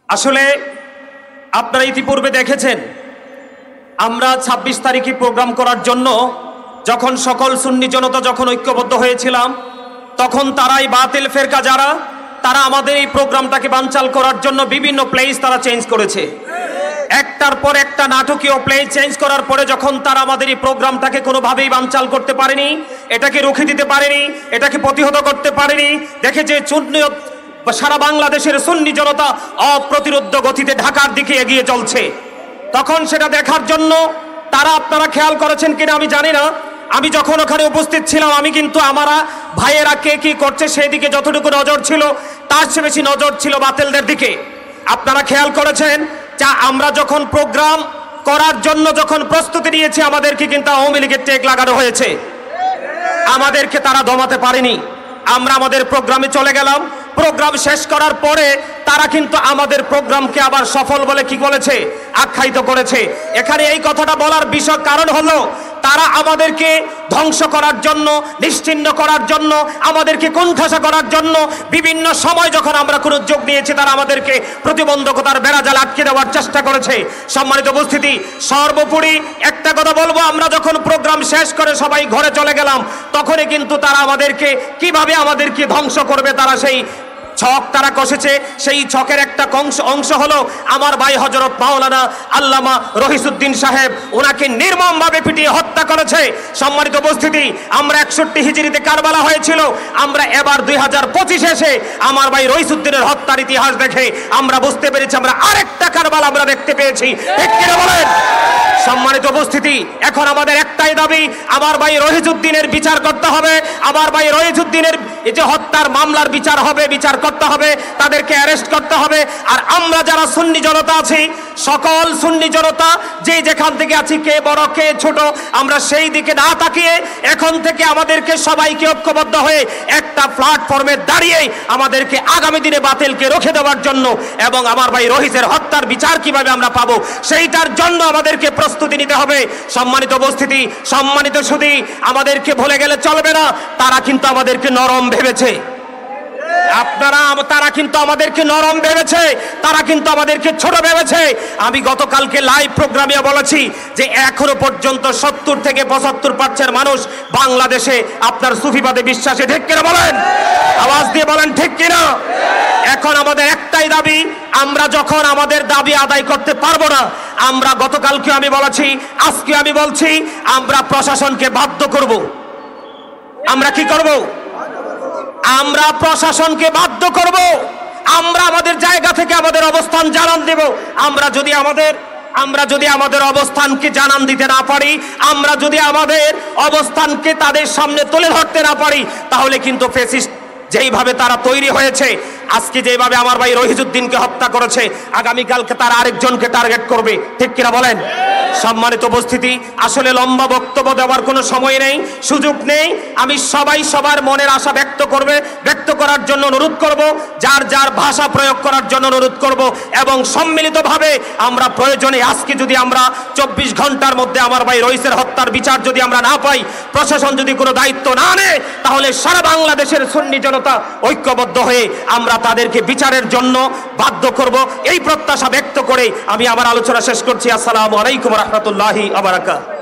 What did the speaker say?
আসলে আপনারা ইতিপূর্বে দেখেছেন আমরা ২৬ তারিখে প্রোগ্রাম করার জন্য যখন সকল সুন্নি জনতা যখন ঐক্যবদ্ধ হয়েছিলাম, তখন তারাই বাতিল ফেরকা যারা তারা আমাদের এই প্রোগ্রামটাকে বানচাল করার জন্য বিভিন্ন প্লেস তারা চেঞ্জ করেছে। একটার পর একটা নাটকীয় প্লে চেঞ্জ করার পরে যখন তারা আমাদের এই প্রোগ্রামটাকে কোনোভাবেই বানচাল করতে পারেনি, এটাকে রুখে দিতে পারেনি, এটাকে প্রতিহত করতে পারেনি, দেখে যে সারা বাংলাদেশের সুন্নি জনতা অপ্রতিরোধ্য গতিতে ঢাকার দিকে এগিয়ে চলছে, তখন সেটা দেখার জন্য তারা, আপনারা খেয়াল করেছেন কিনা আমি জানি না, আমি যখন ওখানে উপস্থিত ছিলাম আমি কিন্তু আমারা ভাইয়েরা কে কি করছে সেই দিকে যতটুকু নজর ছিল তার চেয়ে বেশি নজর ছিল বাতিলদের দিকে। আপনারা খেয়াল করেছেন যা আমরা যখন প্রোগ্রাম করার জন্য যখন প্রস্তুতি নিয়েছি আমাদেরকে কিন্তু আওয়ামী লীগের টেক লাগানো হয়েছে, আমাদেরকে তারা দমাতে পারেনি। আমরা আমাদের প্রোগ্রামে চলে গেলাম, প্রোগ্রাম শেষ করার পরে তারা কিন্তু আমাদের প্রোগ্রামকে আবার সফল বলে কি বলেছে, আখ্যায়িত করেছে। এখানে এই কথাটা বলার বিষয় কারণ হলো তারা আমাদেরকে ধ্বংস করার জন্য, নিশ্চিহ্ন করার জন্য, আমাদেরকে কোণঠাসা করার জন্য বিভিন্ন সময় যখন আমরা কোনো উদ্যোগ নিয়েছি তারা আমাদেরকে প্রতিবন্ধকতার বেড়াজাল আটকে দেওয়ার চেষ্টা করেছে। সম্মানিত উপস্থিতি, সর্বোপরি একটা কথা বলবো, আমরা যখন প্রোগ্রাম শেষ করে সবাই ঘরে চলে গেলাম তখনই কিন্তু তারা আমাদেরকে কিভাবে আমাদেরকে ধ্বংস করবে তারা সেই ছক তারা কষেছে। সেই ছকের একটা অংশ হলো আমার ভাই হযরত মাওলানা আল্লামা রহিসউদ্দিন সাহেব, ওনাকে নির্মমভাবে পিটিয়ে হত্যা করেছে। সম্মানিত উপস্থিতি, আমরা 61 হিজরিতে কারবালা হয়েছিল, আমরা এবার 2025 এসে আমার ভাই রহিসউদ্দিনের হত্যার ইতিহাস দেখে আমরা বুঝতে পেরেছি আমরা আরেকটা কারবালা আমরা দেখতে পেয়েছি। ঠিক কিনা বলেন? সম্মানিত উপস্থিতি, এখন আমাদের একটাই দাবি, আমার ভাই রহিসউদ্দিনের বিচার করতে হবে, আমার ভাই রহিসউদ্দিনের এই যে হত্যার মামলার বিচার হবে, বিচার করতে হবে, তাদেরকে অ্যারেস্ট করতে হবে। আর আমরা যারা সুন্নি জনতা আছি, সকল সুন্নি জনতা যে যেখান থেকে আছি, কে বড় কে ছোট, আমরা সেই দিকে না তাকিয়ে এখন থেকে আমাদেরকে সবাইকে ঐক্যবদ্ধ হয়ে একটা প্ল্যাটফর্মে দাঁড়িয়ে আমাদেরকে আগামী দিনে বাতিলকে রুখে দেওয়ার জন্য এবং আমার ভাই রহিসের হত্যার বিচার কিভাবে আমরা পাবো সেইটার জন্য আমাদেরকে প্রস্তুতি নিতে হবে। সম্মানিত উপস্থিতি, সম্মানিত সুধী, আমাদেরকে ভুলে গেলে চলবে না, তারা কিন্তু আমাদেরকে নরম ভেবেছে, তারা কিন্তু আমাদেরকে নরম ভেবেছে, তারা কিন্তু আমাদেরকে ছোট ভেবেছে। আমি গতকালকে লাইভ প্রোগ্রামে বলেছি যে এখনো পর্যন্ত 70 থেকে 75% মানুষ বাংলাদেশে আপনার সুফিবাদে বিশ্বাসে। ঠিক কিনা বলেন? আওয়াজ দিয়ে বলেন ঠিক কিনা? এখন আমাদের একটাই দাবি, আমরা যখন আমাদের দাবি আদায় করতে পারবো না, আমরা গতকালকে আমি বলেছি, আজকে আমি বলছি, আমরা প্রশাসনকে বাধ্য করব। আমরা কি করব? আমরা প্রশাসনকে বাধ্য করব। আমরা আমাদের জায়গা থেকে আমাদের অবস্থান জানান দেব। আমরা যদি আমাদের অবস্থানকে জানান দিতে না পারি, আমরা যদি আমাদের অবস্থানকে তাদের সামনে তুলে ধরতে না পারি, তাহলে কিন্তু ফ্যাসিস্ট যেইভাবে তারা তৈরি হয়েছে, আজকে যেভাবে আমার ভাই রহিসউদ্দিনকে হত্যা করেছে, আগামীকালকে তারা আরেকজনকে টার্গেট করবে। ঠিক কিনা বলেন? সম্মানিত উপস্থিতি, আসলে লম্বা বক্তব্য দেওয়ার কোনো সময় নেই, সুযোগ নেই। আমি সবার মনের আশা ব্যক্ত করার জন্য অনুরোধ করব, যার যার ভাষা প্রয়োগ করার জন্য অনুরোধ করব এবং সম্মিলিতভাবে আমরা প্রয়োজনে আজকে যদি আমরা 24 ঘন্টার মধ্যে আমার ভাই রহিসের হত্যার বিচার যদি আমরা না পাই, প্রশাসন যদি কোনো দায়িত্ব না নেয়, তাহলে সারা বাংলাদেশের সুন্নি জনতা ঐক্যবদ্ধ হয়ে আমরা তাদেরকে বিচারের জন্য বাধ্য করব। এই প্রত্যাশা ব্যক্ত করে আমি আমার আলোচনা শেষ করছি। আসসালামু আলাইকুম ওয়া রাহমাতুল্লাহি ওয়া বারাকাতুহু।